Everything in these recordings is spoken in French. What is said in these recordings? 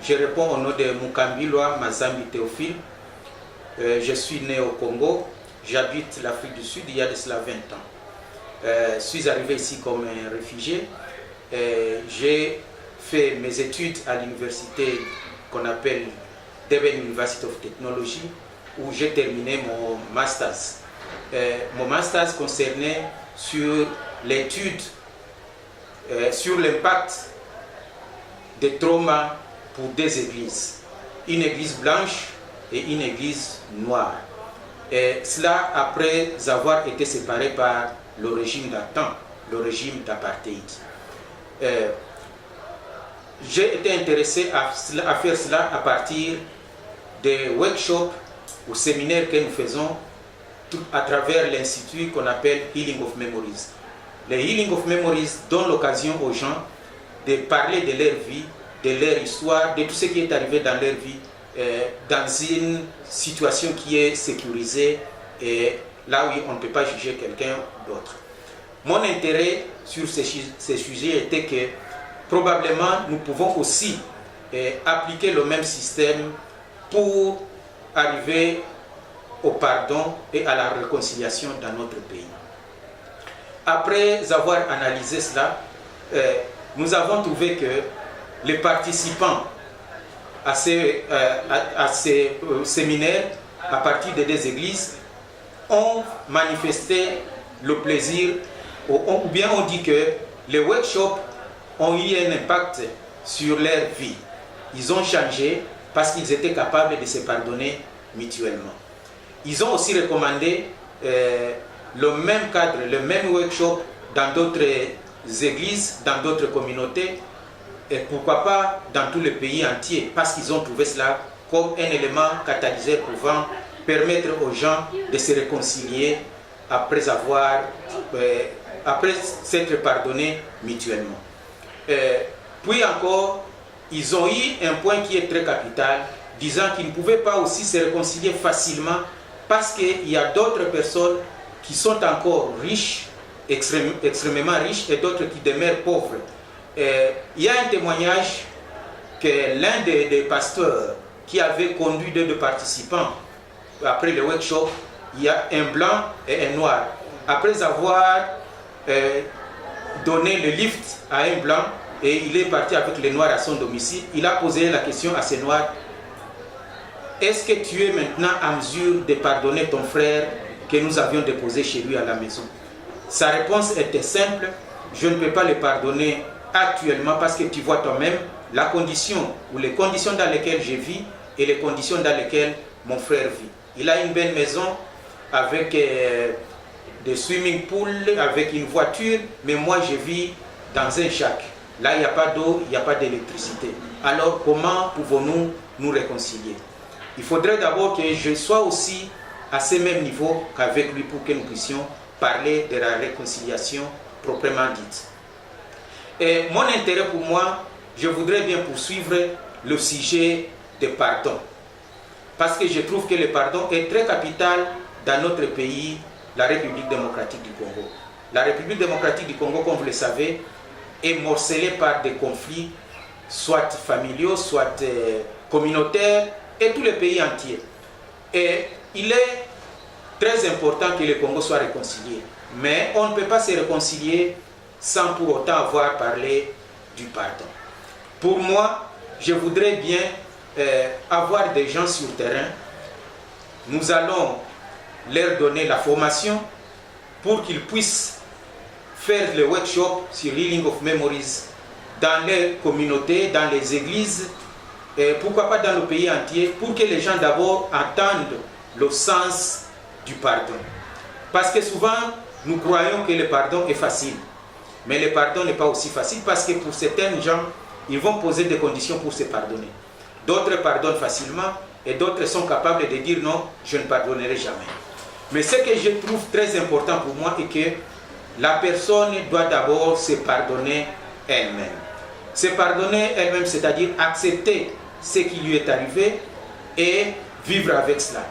Je réponds au nom de Mukambilwa Mazambi Théophile. Je suis né au Congo. J'habite l'Afrique du Sud il y a de cela 20 ans. Je suis arrivé ici comme un réfugié. J'ai fait mes études à l'université qu'on appelle Deben University of Technology, où j'ai terminé mon master's. Mon master's concernait sur l'étude, sur l'impact des traumas pour deux églises, une église blanche et une église noire. Et cela après avoir été séparés par le régime d'antan, le régime d'apartheid. J'ai été intéressé à faire cela à partir des workshops ou séminaires que nous faisons à travers l'institut qu'on appelle Healing of Memories. Le Healing of Memories donne l'occasion aux gens de parler de leur vie, de leur histoire, de tout ce qui est arrivé dans leur vie, dans une situation qui est sécurisée et là où on ne peut pas juger quelqu'un d'autre. Mon intérêt sur ces sujets était que probablement nous pouvons aussi appliquer le même système pour arriver au pardon et à la réconciliation dans notre pays. Après avoir analysé cela, nous avons trouvé que les participants à ces séminaires, à partir des deux églises, ont manifesté le plaisir, ou bien on dit que les workshops ont eu un impact sur leur vie. Ils ont changé parce qu'ils étaient capables de se pardonner mutuellement. Ils ont aussi recommandé le même cadre, le même workshop dans d'autres églises, dans d'autres communautés, et pourquoi pas dans tout le pays entier, parce qu'ils ont trouvé cela comme un élément catalyseur pouvant permettre aux gens de se réconcilier après s'être pardonnés mutuellement. Puis encore, ils ont eu un point qui est très capital, disant qu'ils ne pouvaient pas aussi se réconcilier facilement parce qu'il y a d'autres personnes qui sont encore riches, extrêmement riches, et d'autres qui demeurent pauvres. Il y a un témoignage que l'un des pasteurs qui avait conduit deux participants après le workshop, il y a un blanc et un noir. Après avoir donné le lift à un blanc et il est parti avec le noir à son domicile, il a posé la question à ce noir: est-ce que tu es maintenant en mesure de pardonner ton frère que nous avions déposé chez lui à la maison? Sa réponse était simple: je ne peux pas le pardonner actuellement parce que tu vois toi-même la condition ou les conditions dans lesquelles je vis et les conditions dans lesquelles mon frère vit. Il a une belle maison avec des swimming pools, avec une voiture, mais moi je vis dans un shack. Là, il n'y a pas d'eau, il n'y a pas d'électricité. Alors, comment pouvons-nous nous réconcilier? Il faudrait d'abord que je sois aussi à ce même niveau qu'avec lui pour que nous puissions parler de la réconciliation proprement dite. Et mon intérêt pour moi, je voudrais bien poursuivre le sujet du pardon. Parce que je trouve que le pardon est très capital dans notre pays, la République démocratique du Congo. La République démocratique du Congo, comme vous le savez, est morcelée par des conflits, soit familiaux, soit communautaires, et tous les pays entiers. Et il est très important que le Congo soit réconcilié. Mais on ne peut pas se réconcilier sans pour autant avoir parlé du pardon. Pour moi, je voudrais bien avoir des gens sur le terrain. Nous allons leur donner la formation pour qu'ils puissent faire le workshop sur Healing of Memories dans les communautés, dans les églises, et pourquoi pas dans le pays entier, pour que les gens d'abord entendent le sens du pardon. Parce que souvent, nous croyons que le pardon est facile. Mais le pardon n'est pas aussi facile parce que pour certains gens, ils vont poser des conditions pour se pardonner. D'autres pardonnent facilement et d'autres sont capables de dire non, je ne pardonnerai jamais. Mais ce que je trouve très important pour moi est que la personne doit d'abord se pardonner elle-même. Se pardonner elle-même, c'est-à-dire accepter ce qui lui est arrivé et vivre avec cela.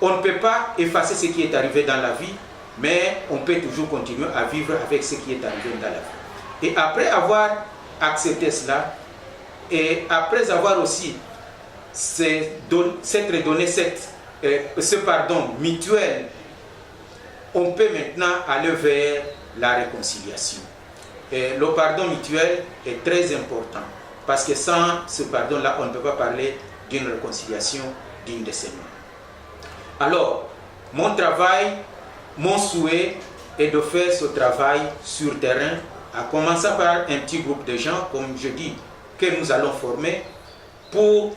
On ne peut pas effacer ce qui est arrivé dans la vie, mais on peut toujours continuer à vivre avec ce qui est arrivé dans la vie. Et après avoir accepté cela, Et après avoir aussi s'être donné ce pardon mutuel, on peut maintenant aller vers la réconciliation. Et le pardon mutuel est très important parce que sans ce pardon-là, on ne peut pas parler d'une réconciliation digne de ce nom. Alors, mon travail, mon souhait est de faire ce travail sur terrain, à commencer par un petit groupe de gens, comme je dis, que nous allons former pour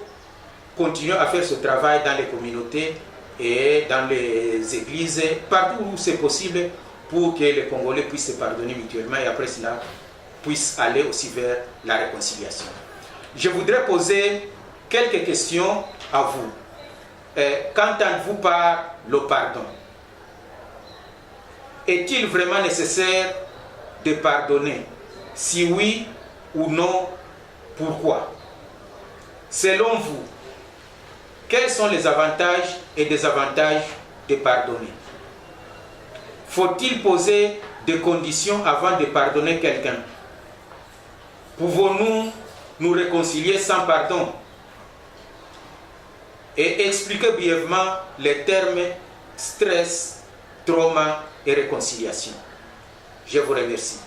continuer à faire ce travail dans les communautés et dans les églises, partout où c'est possible, pour que les Congolais puissent se pardonner mutuellement et après cela puissent aller aussi vers la réconciliation. Je voudrais poser quelques questions à vous. Qu'entendez-vous par le pardon? Est-il vraiment nécessaire de pardonner? Si oui ou non, pourquoi? Selon vous, quels sont les avantages et désavantages de pardonner? Faut-il poser des conditions avant de pardonner quelqu'un? Pouvons-nous nous réconcilier sans pardon? Et expliquez brièvement les termes stress, trauma et réconciliation. Je vous remercie.